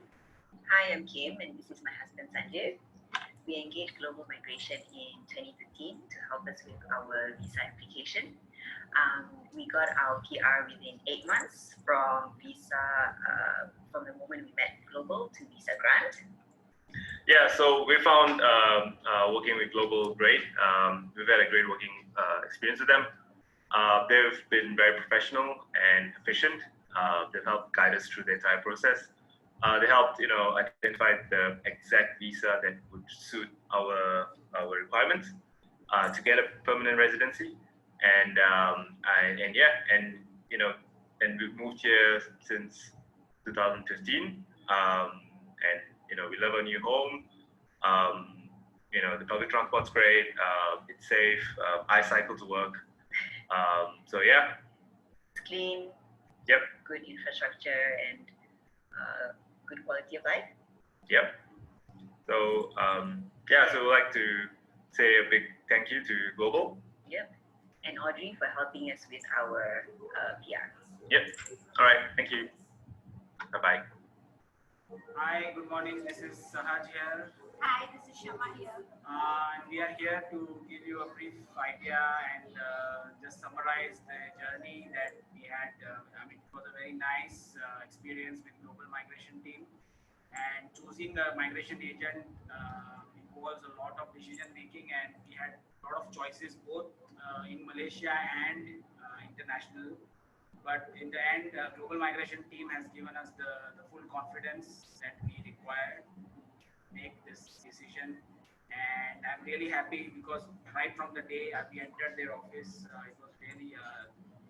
Hi, I'm Kim, and this is my husband Sanjay. We engaged Global Migration in 2015 to help us with our visa application. We got our PR within 8 months from from the moment we met Global to visa grant. Yeah, so we found working with Global great. We've had a great working experience with them. They've been very professional and efficient. They've helped guide us through the entire process. They helped, identify the exact visa that would suit our requirements to get a permanent residency. And and we've moved here since 2015. We love our new home. The public transport's great. It's safe. I cycle to work. So yeah. It's clean. Yep. Good infrastructure and good quality of life. Yep. So so we'd like to say a big thank you to Global. Yep. And Audrey for helping us with our PR. Yep. All right. Thank you. Bye-bye. Hi, good morning. This is Sahaj here. Hi, this is Shama here. And we are here to give you a brief idea and just summarize the journey that we had. It was a very nice experience with Global Migration Team. And choosing a migration agent involves a lot of decision making, and we had a lot of choices both in Malaysia and international. But in the end, Global Migration Team has given us the full confidence that we require to make this decision. And I'm really happy because right from the day we entered their office, it was really,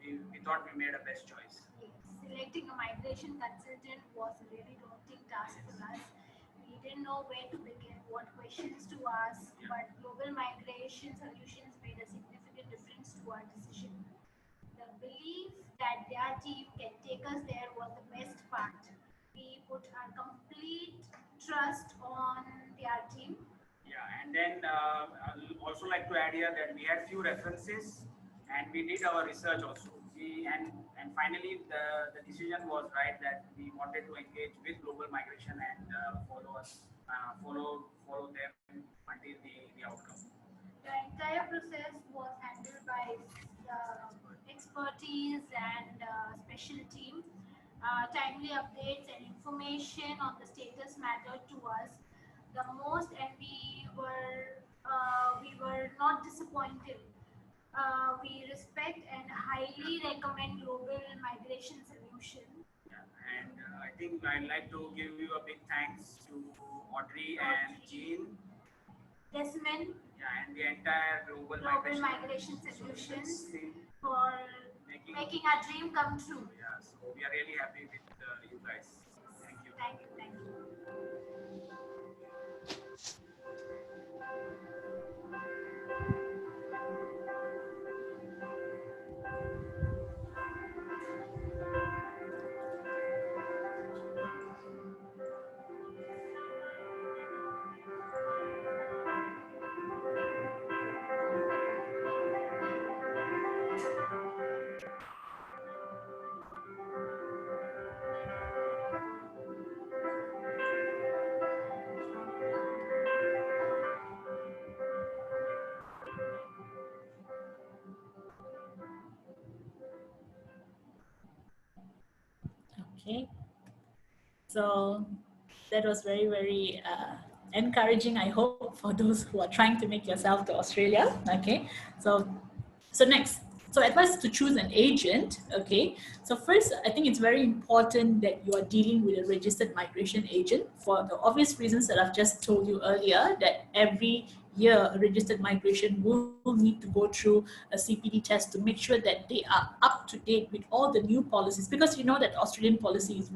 we thought we made a best choice. Yes. Selecting a migration consultant was a really daunting task for us. We didn't know where to begin, what questions to ask, but Global Migration Solutions made a significant difference to our decision. The belief that their team can take us there was the best part. We put our complete trust on their team. Yeah, and then I'll also like to add here that we had few references and we did our research also. And finally the decision was right that we wanted to engage with Global Migration and follow them until the outcome. The entire process was handled by expertise and special team. Timely updates and information on the status mattered to us the most, and we were not disappointed. We respect and highly recommend Global Migration Solution. Yeah, and I think I'd like to give you a big thanks to Audrey and Jean. Desmond. Yeah, and the entire Global Migration Solutions for making our dream come true. Yeah, so we are really happy with you guys. Thank you. Thank you. Thank you. Okay, so that was very, very encouraging, I hope, for those who are trying to make yourself to Australia. Okay, so next, so advice to choose an agent. Okay, so first, I think it's very important that you are dealing with a registered migration agent for the obvious reasons that I've just told you earlier, that every year a registered migration will need to go through a CPD test to make sure that they are up to date with all the new policies, because you know that Australian policy is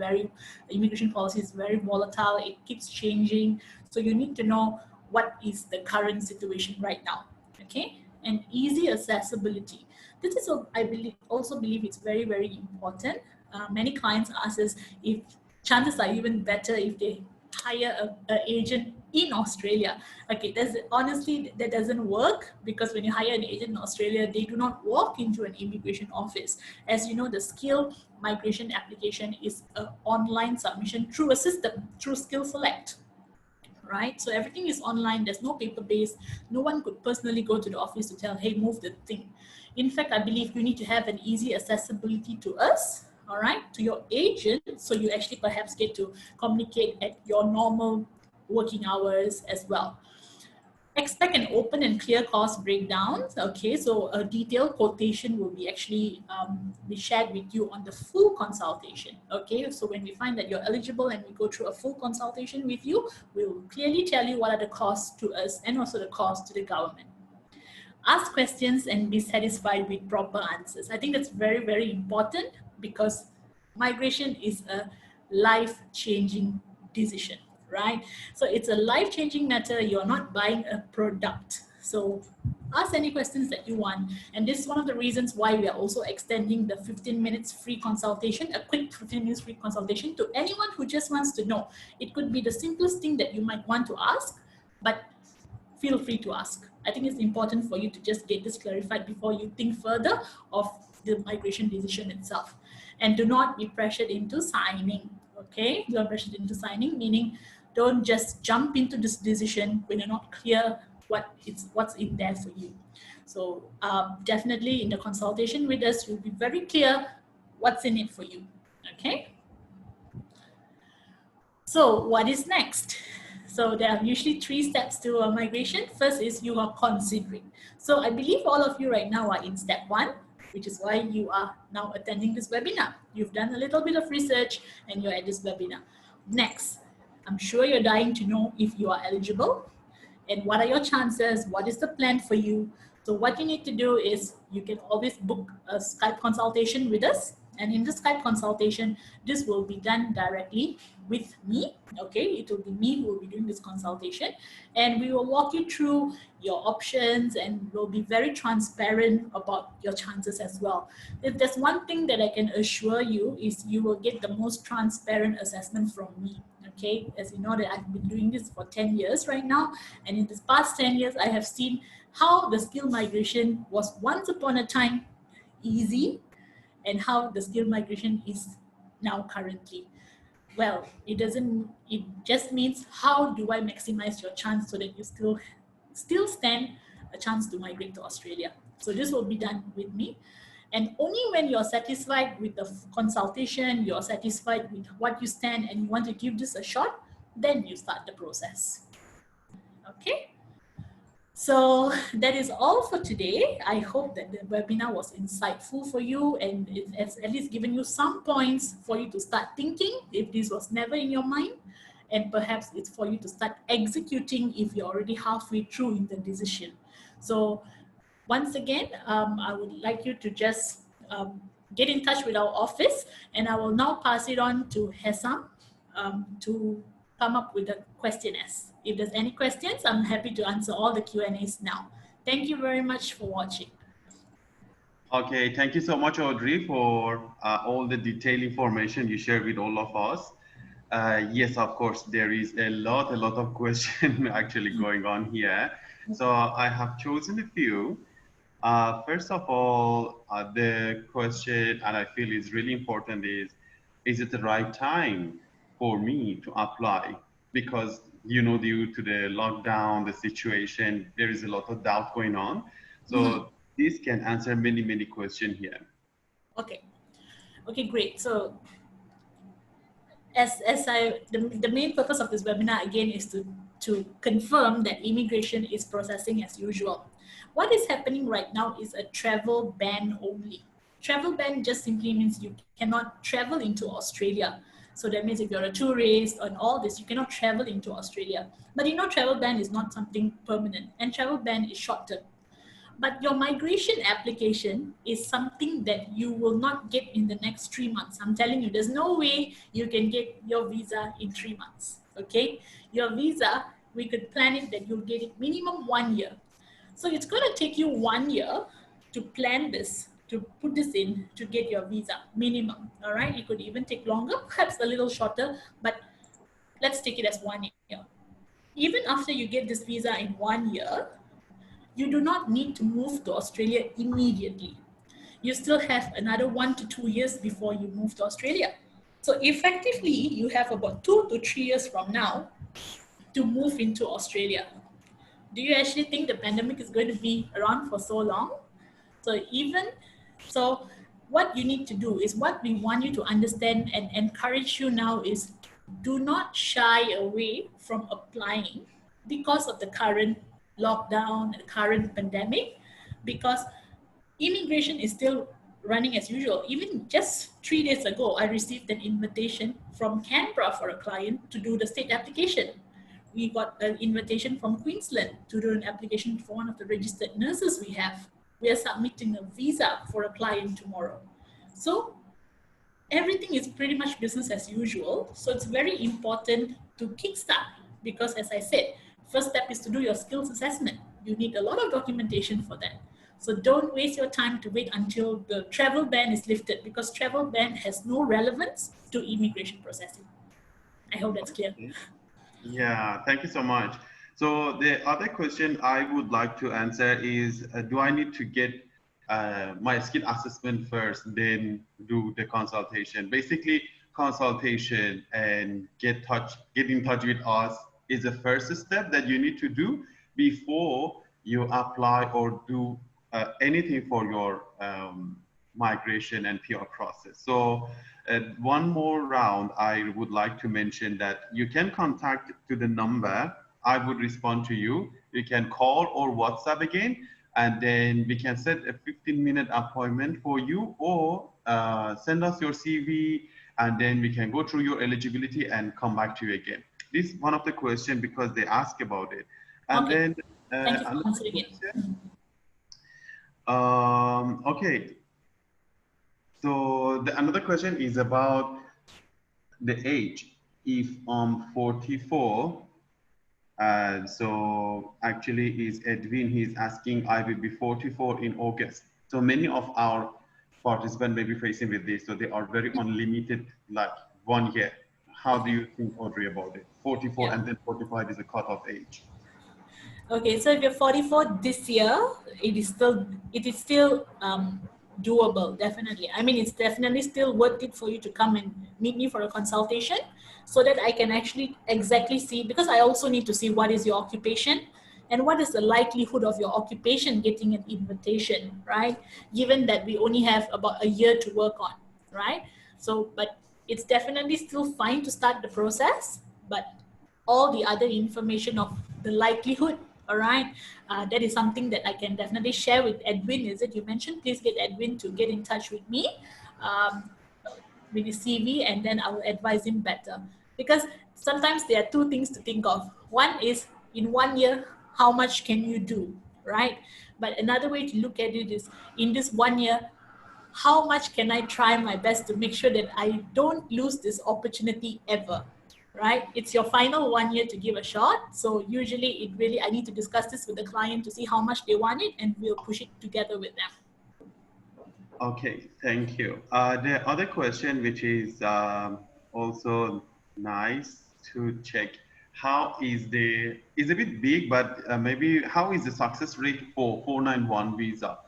immigration policy is very volatile, it keeps changing, so you need to know what is the current situation right now. Okay, and easy accessibility. This is, I also believe it's very, very important. Many clients ask us if chances are even better if they hire an agent in Australia. Okay, honestly, that doesn't work, because when you hire an agent in Australia, they do not walk into an immigration office. As you know, the skill migration application is an online submission through a system, through Skill Select. Right, so everything is online, there's no paper based, no one could personally go to the office to tell, hey, move the thing. In fact, I believe you need to have an easy accessibility to us, all right, to your agent, so you actually perhaps get to communicate at your normal working hours as well. Expect an open and clear cost breakdown. Okay, so a detailed quotation will be actually be shared with you on the full consultation. Okay, so when we find that you're eligible and we go through a full consultation with you, we will clearly tell you what are the costs to us and also the cost to the government. Ask questions and be satisfied with proper answers. I think that's very, very important because migration is a life-changing decision, right? So it's a life-changing matter. You're not buying a product. So ask any questions that you want. And this is one of the reasons why we are also extending the 15 minutes free consultation, a quick 15 minutes free consultation to anyone who just wants to know. It could be the simplest thing that you might want to ask, but feel free to ask. I think it's important for you to just get this clarified before you think further of the migration decision itself. And do not be pressured into signing, okay? Do not pressured into signing, meaning don't just jump into this decision when you're not clear what's in there for you. So definitely in the consultation with us, we'll be very clear what's in it for you, okay? So what is next? So there are usually 3 steps to a migration. First is you are considering. So I believe all of you right now are in step 1, which is why you are now attending this webinar. You've done a little bit of research and you're at this webinar. Next, I'm sure you're dying to know if you are eligible and what are your chances, what is the plan for you. So what you need to do is you can always book a Skype consultation with us. And in the Skype consultation, this will be done directly with me, okay? It will be me who will be doing this consultation. And we will walk you through your options and we'll be very transparent about your chances as well. If there's one thing that I can assure you is you will get the most transparent assessment from me, okay? As you know that I've been doing this for 10 years right now. And in this past 10 years, I have seen how the skill migration was once upon a time easy and how the skill migration is now currently. Well, it just means how do I maximize your chance so that you still stand a chance to migrate to Australia. So this will be done with me. And only when you're satisfied with the consultation, you're satisfied with what you stand and you want to give this a shot, then you start the process. Okay? So that is all for today. I hope that the webinar was insightful for you and it has at least given you some points for you to start thinking if this was never in your mind, and perhaps it's for you to start executing if you're already halfway through in the decision. So once again, I would like you to just get in touch with our office, and I will now pass it on to Hesam to come up with the questionnaires. If there's any questions, I'm happy to answer all the Q&As now. Thank you very much for watching. Okay, thank you so much, Audrey, for all the detailed information you shared with all of us. Yes, of course, there is a lot of questions actually going on here. So I have chosen a few. First of all, the question, and I feel is really important, is it the right time for me to apply? Because, you know, due to the lockdown, the situation, there is a lot of doubt going on. So this can answer many questions here. Okay, great. So the main purpose of this webinar again is to confirm that immigration is processing as usual. What is happening right now is a travel ban only. Travel ban just simply means you cannot travel into Australia. So that means if you're a tourist and all this, you cannot travel into Australia. But you know, travel ban is not something permanent, and travel ban is short term. But your migration application is something that you will not get in the next 3 months. I'm telling you, there's no way you can get your visa in 3 months, okay? Your visa, we could plan it that you'll get it minimum 1 year. So it's gonna take you 1 year to plan this, to put this in, to get your visa, minimum, all right? It could even take longer, perhaps a little shorter, but let's take it as 1 year. Even after you get this visa in 1 year, you do not need to move to Australia immediately. You still have another 1 to 2 years before you move to Australia. So effectively, you have about 2 to 3 years from now to move into Australia. Do you actually think the pandemic is going to be around for so long? So what you need to do is, what we want you to understand and encourage you now is, do not shy away from applying because of the current lockdown and the current pandemic, because immigration is still running as usual. Even just 3 days ago, I received an invitation from Canberra for a client to do the state application. We got an invitation from Queensland to do an application for one of the registered nurses we have. We are submitting a visa for a client tomorrow. So everything is pretty much business as usual. So it's very important to kickstart, because as I said, first step is to do your skills assessment. You need a lot of documentation for that. So don't waste your time to wait until the travel ban is lifted, because travel ban has no relevance to immigration processing. I hope that's clear. Yeah, thank you so much. So the other question I would like to answer is, do I need to get my skill assessment first, then do the consultation? Basically, consultation and get in touch with us is the first step that you need to do before you apply or do anything for your migration and PR process. So one more round, I would like to mention that you can contact to the number. I would respond to you. You can call or WhatsApp again, and then we can set a 15-minute appointment for you, or send us your CV, and then we can go through your eligibility and come back to you again. This is one of the questions because they ask about it. And Okay. then Thank you for answering it. Okay. So another question is about the age. If I'm 44, so actually is Edwin, he's asking, I will be 44 in August. So many of our participants may be facing with this. So they are very unlimited, like 1 year. How do you think, Audrey, about it? 44 and then 45 is a cutoff age. Okay, so if you're 44 this year, it is still doable, definitely. I mean, it's definitely still worth it for you to come and meet me for a consultation, so that I can actually exactly see, because I also need to see what is your occupation and what is the likelihood of your occupation getting an invitation, right? Given that we only have about a year to work on, right? So, but it's definitely still fine to start the process, but all the other information of the likelihood, all right, that is something that I can definitely share with Edwin. Is it you mentioned? Please get Edwin to get in touch with me with his CV, and then I will advise him better. Because sometimes there are two things to think of. One is, in 1 year, how much can you do, right? But another way to look at it is, in this 1 year, how much can I try my best to make sure that I don't lose this opportunity ever, right? It's your final 1 year to give a shot. So usually I need to discuss this with the client to see how much they want it, and we'll push it together with them. Okay, thank you. The other question, which is also nice to check, how is it's a bit big, but maybe how is the success rate for 491 visa?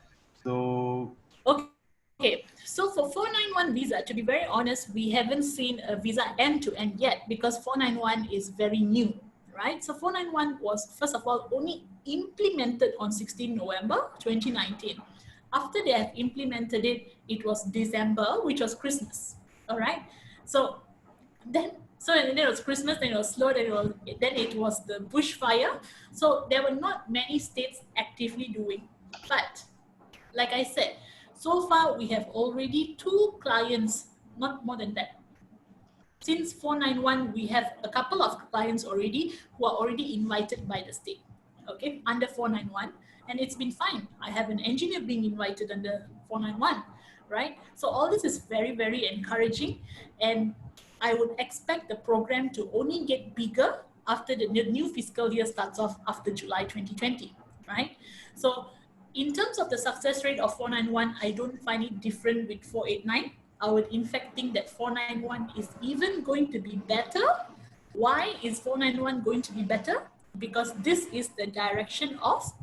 So Okay, so for 491 visa, to be very honest, we haven't seen a visa end to end yet, because 491 is very new, right? So 491 was, first of all, only implemented on 16 November 2019. After they have implemented it, it was December, which was Christmas, all right? So then it was Christmas, then it was slow, then it was the bushfire. So there were not many states actively doing, but like I said, so far we have already 2 clients, not more than that. Since 491, we have a couple of clients already who are already invited by the state, okay, under 491, and it's been fine. I have an engineer being invited under 491, right? So all this is very, very encouraging, and I would expect the program to only get bigger after the new fiscal year starts off after July 2020, right? So in terms of the success rate of 491, I don't find it different with 489. I would in fact think that 491 is even going to be better. Why is 491 going to be better? Because this is the direction of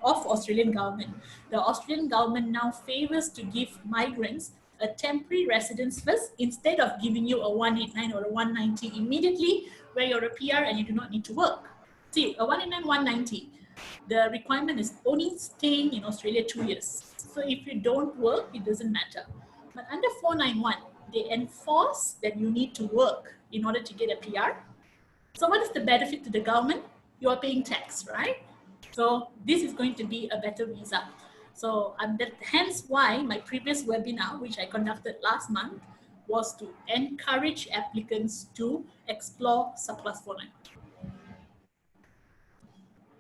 Australian government. The Australian government now favors to give migrants a temporary residence first, instead of giving you a 189 or a 190 immediately, where you're a PR and you do not need to work. See, a 189, 190, the requirement is only staying in Australia 2 years. So if you don't work, it doesn't matter. But under 491, they enforce that you need to work in order to get a PR. So what is the benefit to the government? You are paying tax, right? So this is going to be a better visa. So hence why my previous webinar, which I conducted last month, was to encourage applicants to explore SUBCLASS 49.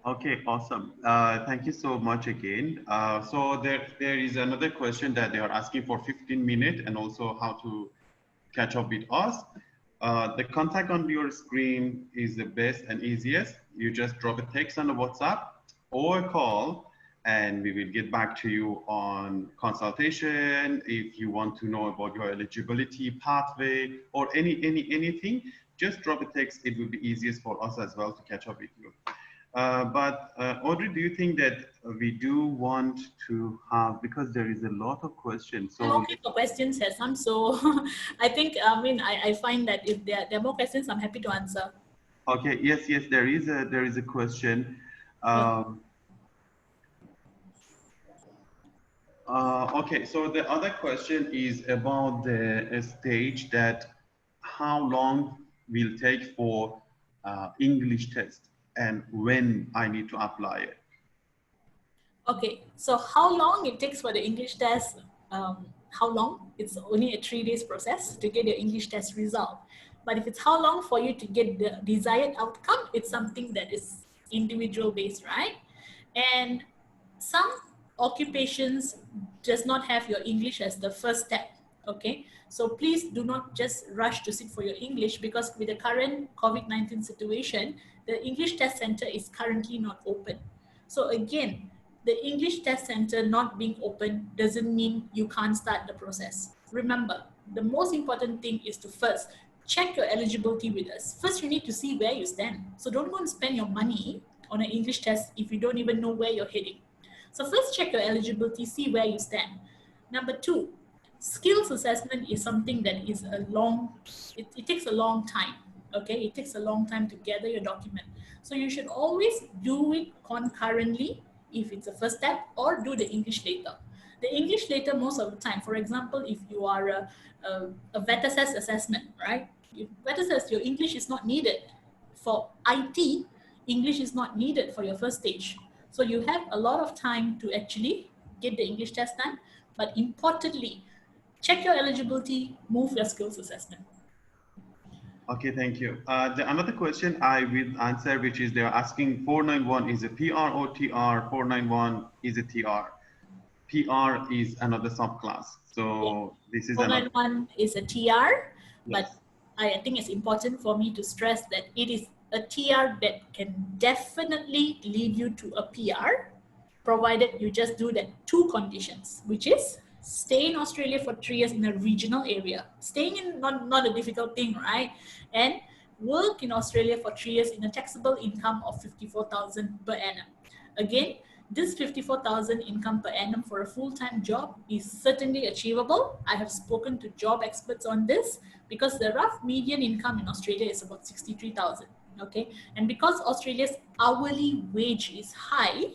Okay, awesome. Thank you so much again. So there is another question that they are asking for 15 minutes and also how to catch up with us. The contact on your screen is the best and easiest. You just drop a text on the WhatsApp or a call and we will get back to you on consultation. If you want to know about your eligibility pathway or anything, just drop a text. It will be easiest for us as well to catch up with you. But Audrey, do you think that we do want to have, because there is a lot of questions. So I'm okay for questions, Hassan. So I think, I find that if there are more questions, I'm happy to answer. Okay, yes, there is a question. Okay, so the other question is about the stage that how long will take for English test and when I need to apply it. Okay, so how long it takes for the English test? How long? It's only a 3 days process to get your English test result. But if it's how long for you to get the desired outcome, it's something that is individual based, right? And some occupations does not have your English as the first step, okay? So please do not just rush to sit for your English, because with the current COVID-19 situation, the English test center is currently not open. So again, the English test center not being open doesn't mean you can't start the process. Remember, the most important thing is to first check your eligibility with us. First, you need to see where you stand. So don't go and spend your money on an English test if you don't even know where you're heading. So first check your eligibility, see where you stand. Number 2, skills assessment is something that is it takes a long time, okay? It takes a long time to gather your document. So you should always do it concurrently if it's a first step, or do the English later. The English later most of the time, for example, if you are a VET-assess assessment, right? If VET-assess, your English is not needed. For IT, English is not needed for your first stage. So you have a lot of time to actually get the English test done. But importantly, check your eligibility, move your skills assessment. Okay, thank you. Another question I will answer, which is they're asking 491 is a PR or TR, 491 is a TR. PR is another subclass. So this is 491 is a TR, yes. But I think it's important for me to stress that it is a TR that can definitely lead you to a PR, provided you just do that 2 conditions, which is stay in Australia for 3 years in a regional area. Staying in not a difficult thing, right? And work in Australia for 3 years in a taxable income of 54,000 per annum. Again, this 54,000 income per annum for a full-time job is certainly achievable. I have spoken to job experts on this, because the rough median income in Australia is about 63,000. Okay, and because Australia's hourly wage is high,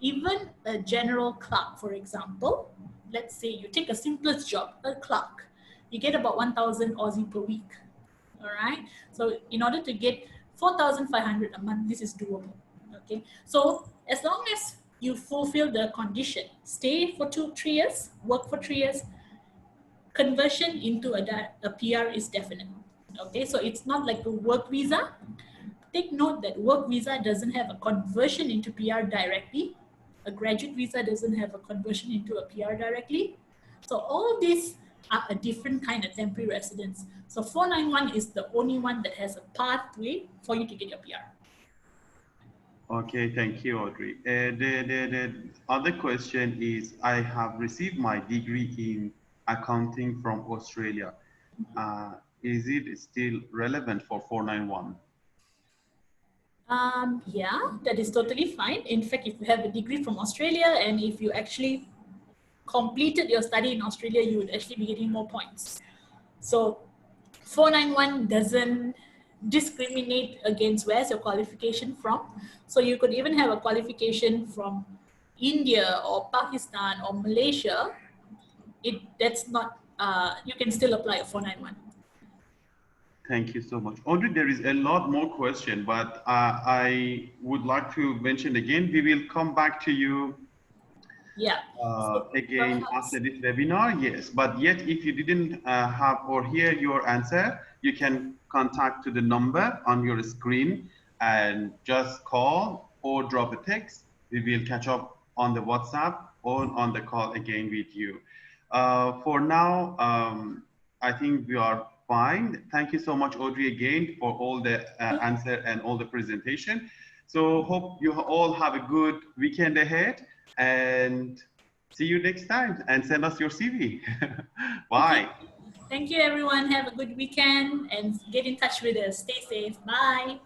even a general clerk, for example, let's say you take a simplest job, a clerk, you get about 1,000 Aussie per week. All right, so in order to get 4,500 a month, this is doable. Okay, so as long as you fulfill the condition, stay for 3 years, work for 3 years, conversion into a PR is definite. Okay, so it's not like a work visa. Take note that work visa doesn't have a conversion into PR directly. A graduate visa doesn't have a conversion into a PR directly. So all of these are a different kind of temporary residence. So 491 is the only one that has a pathway for you to get your PR. Okay, thank you, Audrey. The other question is, I have received my degree in accounting from Australia. Is it still relevant for 491? Yeah, that is totally fine. In fact, if you have a degree from Australia and if you actually completed your study in Australia, you would actually be getting more points. So 491 doesn't discriminate against where's your qualification from. So you could even have a qualification from India or Pakistan or Malaysia. That's not, you can still apply a 491. Thank you so much. Audrey, there is a lot more question, but I would like to mention again, we will come back to you Yeah. So again perhaps, after this webinar, yes. But yet, if you didn't have or hear your answer, you can contact to the number on your screen and just call or drop a text. We will catch up on the WhatsApp or on the call again with you. For now, I think we are fine. Thank you so much, Audrey, again for all the answer and all the presentation. So hope you all have a good weekend ahead and see you next time and send us your CV. Bye. thank you everyone. Have a good weekend and get in touch with us. Stay safe. Bye.